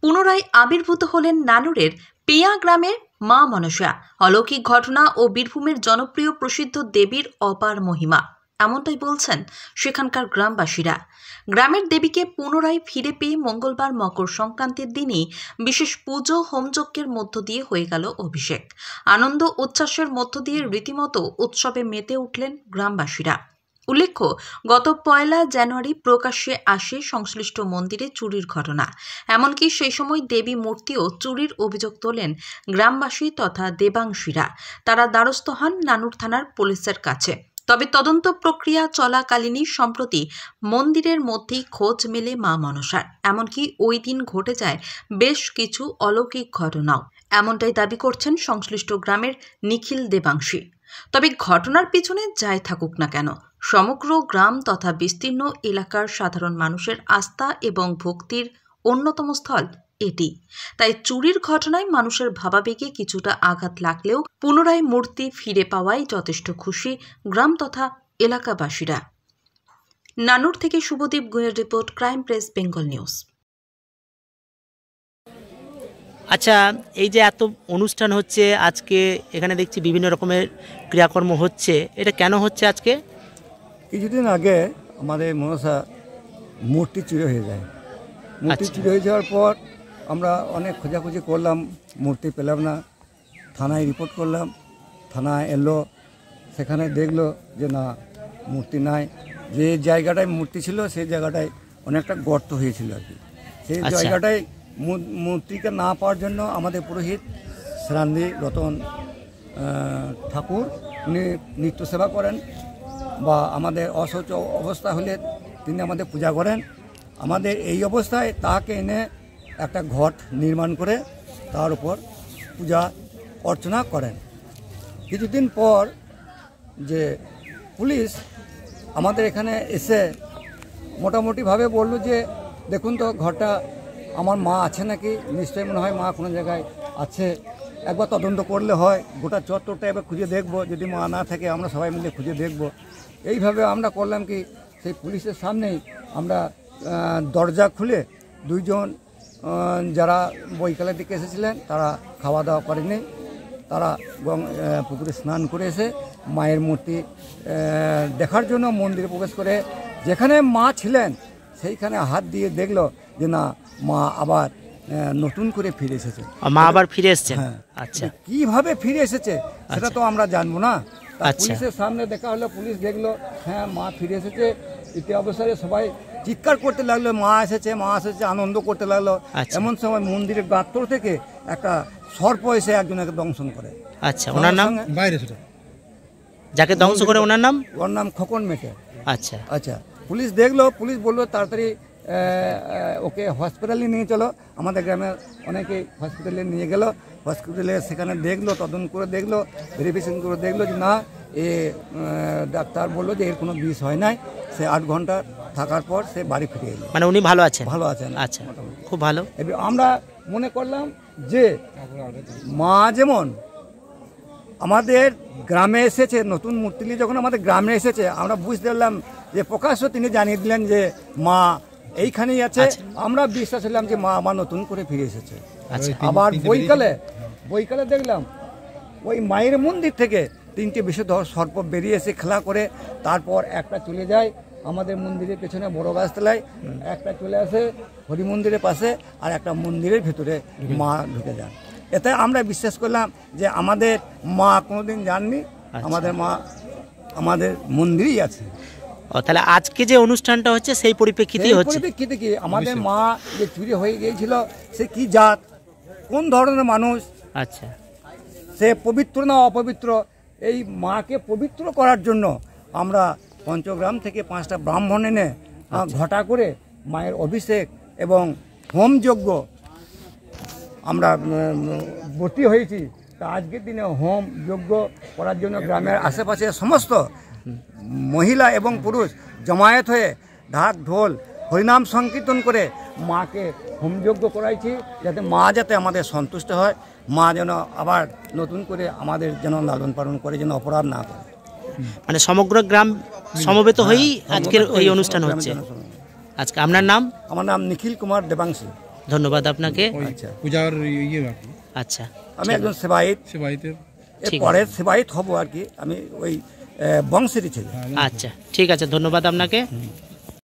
পুনরায় আবির্ভূত হলেন নানুরের পেয়া গ্রামের মা মনসা। অলৌকিক ঘটনা ও বীরভূমের জনপ্রিয় প্রসিদ্ধ দেবীর অপার মহিমা, এমনটাই বলছেন সেখানকার গ্রামবাসীরা। গ্রামের দেবীকে পুনরায় ফিরে পেয়ে মঙ্গলবার মকর সংক্রান্তির দিনই বিশেষ পুজো হোমযজ্ঞের মধ্য দিয়ে হয়ে গেল অভিষেক। আনন্দ উচ্ছ্বাসের মধ্য দিয়ে রীতিমতো উৎসবে মেতে উঠলেন গ্রামবাসীরা। উল্লেখ্য, গত 1 জানুয়ারি প্রকাশ্যে আসে সংশ্লিষ্ট মন্দিরে চুরির ঘটনা। এমনকি সেই সময় দেবী মূর্তিও চুরির অভিযোগ তোলেন গ্রামবাসী তথা দেবাংশীরা। তারা দ্বারস্থ হন নানুর থানার পুলিশের কাছে। তবে তদন্ত প্রক্রিয়া চলাকালীনই সম্প্রতি মন্দিরের মধ্যেই খোঁজ মেলে মা মনসার। এমনকি ওই দিন ঘটে যায় বেশ কিছু অলৌকিক ঘটনাও, এমনটাই দাবি করছেন সংশ্লিষ্ট গ্রামের নিখিল দেবাংশী। তবে ঘটনার পিছনে যাই থাকুক না কেন, সমগ্র গ্রাম তথা বিস্তীর্ণ এলাকার সাধারণ মানুষের আস্থা এবং ভক্তির অন্যতম স্থল এটি। তাই চুরির ঘটনায় মানুষের ভাবাবেগে কিছুটা আঘাত লাগলেও পুনরায় মূর্তি ফিরে পাওয়ায় যথেষ্ট খুশি গ্রাম তথা এলাকাবাসীরা। নানুর থেকে শুভদীপ গুহের report, crime press Bengal news. আচ্ছা, এই যে এত অনুষ্ঠান হচ্ছে আজকে, এখানে দেখছি বিভিন্ন রকমের ক্রিয়াকর্ম হচ্ছে, এটা কেন হচ্ছে আজকে? কিছুদিন আগে আমাদের মনসা মূর্তি চুরি হয়ে যায়। মূর্তি চুরি হয়ে যাওয়ার পর আমরা অনেক খোঁজাখুঁজি করলাম, মূর্তি পেলাম না। থানায় রিপোর্ট করলাম, থানায় এলো, সেখানে দেখলো যে না, মূর্তি নাই। যে জায়গাটায় মূর্তি ছিল সেই জায়গাটায় অনেকটা গর্ত হয়েছিল আর কি। সেই জায়গাটায় মূর্তিকে না পাওয়ার জন্য আমাদের পুরোহিত শ্রান্দি রতন ঠাকুর, উনি নিত্য সেবা করেন বা আমাদের অশৌচ অবস্থা হলে তিনি আমাদের পূজা করেন। আমাদের এই অবস্থায় তাকে এনে একটা ঘট নির্মাণ করে তার উপর পূজা অর্চনা করেন। কিছুদিন পর যে পুলিশ আমাদের এখানে এসে মোটামুটিভাবে বলল যে দেখুন তো ঘরটা আমার মা আছে নাকি, নিশ্চয়ই মনে হয় মা কোনো জায়গায় আছে, একবার তদন্ত করলে হয়, গোটা চত্বরটা এবার খুঁজে দেখবো, যদি মা না থাকে আমরা সবাই মিলে খুঁজে দেখব। এইভাবে আমরা করলাম কি, সেই পুলিশের সামনেই আমরা দরজা খুলে দুইজন যারা বৈকালের দিকে এসেছিলেন তারা খাওয়া দাওয়া করেনি, তারা পুকুরে স্নান করে এসে মায়ের মূর্তি দেখার জন্য মন্দিরে প্রবেশ করে যেখানে মা ছিলেন সেইখানে হাত দিয়ে দেখলো যে না, মা আবার নতুন করে ফিরে এসেছে। মা আবার ফিরে এসেছে? হ্যাঁ। আচ্ছা, কিভাবে ফিরে এসেছে সেটা তো আমরা জানবো না। পুলিশের সামনে দেখা হলো, পুলিশ দেখলো হ্যাঁ মা ফিরে এসেছে। ইতি অবসরে সবাই চিৎকার করতে লাগলো, মা এসেছে, মা এসেছে, আনন্দ করতে লাগলো। এমন সময় মন্দিরের গাত্র থেকে একটা সর্প এসে একজনকে দংশন করে। আচ্ছা, ওনার নাম? বাইরে সেটা যাকে ধ্বংস করে ওনার নাম? ওর নাম খোকন মেটে। আচ্ছা আচ্ছা, পুলিশ দেখলো, পুলিশ বললো তাড়াতাড়ি ওকে হসপিটালে নিয়ে চলো। আমাদের গ্রামের অনেকে হসপিটালে নিয়ে গেল। হসপিটালে সেখানে দেখলো, তদন্ত করে দেখলো, ভেরিফিকেশন করে দেখলো যে না, এ ডাক্তার বললো যে এর কোনো বিষ হয় নাই। সে 8 ঘন্টা থাকার পর সে বাড়ি ফিরে এলো। মানে উনি ভালো আছেন? ভালো আছেন। আচ্ছা, খুব ভালো। আমরা মনে করলাম যে মা যেমন আমাদের গ্রামে এসেছে, নতুন মূর্তি নিয়ে যখন আমাদের গ্রামে এসেছে, আমরা বুঝতে পারলাম যে প্রকাশ্য তিনি জানিয়ে দিলেন যে মা এইখানেই আছে। আমরা বিশ্বাস হলাম যে মা আবার নতুন করে ফিরে এসেছে। আবার বৈকালে দেখলাম ওই মায়ের মন্দির থেকে 3টে বিষধর সর্প বেরিয়ে এসে খেলা করে, তারপর একটা চলে যায় আমাদের মন্দিরের পেছনে বড় গাছতলায়, একটা চলে আসে হরি মন্দিরের পাশে, আর একটা মন্দিরের ভেতরে মা ঢুকে যান। এতে আমরা বিশ্বাস করলাম যে আমাদের মা কোনোদিন যাননি, আমাদের মা আমাদের মন্দিরেই আছে। তাহলে আজকে যে অনুষ্ঠানটা হচ্ছে সেই পরিপ্রেক্ষিতেই হচ্ছে? পরিপ্রেক্ষিতে কি আমাদের মা যে চুরি হয়ে গিয়েছিল, সে কি জাত, কোন ধরনের মানুষ, আচ্ছা সে পবিত্র না অপবিত্র, এই মাকে পবিত্র করার জন্য আমরা পঞ্চগ্রাম থেকে 5টা ব্রাহ্মণ এনে ঘটা করে মায়ের অভিষেক এবং হোমযজ্ঞ আমরা ভর্তি হয়েছি। তা আজকের দিনে হোম যজ্ঞ করার জন্য গ্রামের আশেপাশে সমস্ত মহিলা এবং পুরুষ জমায়েত হয়ে ঢাক ঢোল হরিনাম সংকীর্তন করে মাকে হোমযজ্ঞ করাইছি, যাতে মা যাতে আমাদের সন্তুষ্ট হয়, মা যেন আবার নতুন করে আমাদের যেন লালন পালন করে, যেন অপরাধ না করে। মানে সমগ্র গ্রাম সমবেত হয়েই আজকের এই অনুষ্ঠান হচ্ছে। আজকে আপনার নাম? আমার নাম নিখিল কুমার দেবাংশী। ধন্যবাদ আপনাকে। আচ্ছা পূজার ইয়ে আর কি। আচ্ছা, আমি একজন সেবায়িত, সেবাইতে ঠিক পরে সেবায়িত হব আর কি। আমি ওই বংশেরই ছেলে। আচ্ছা, ঠিক আছে, ধন্যবাদ আপনাকে।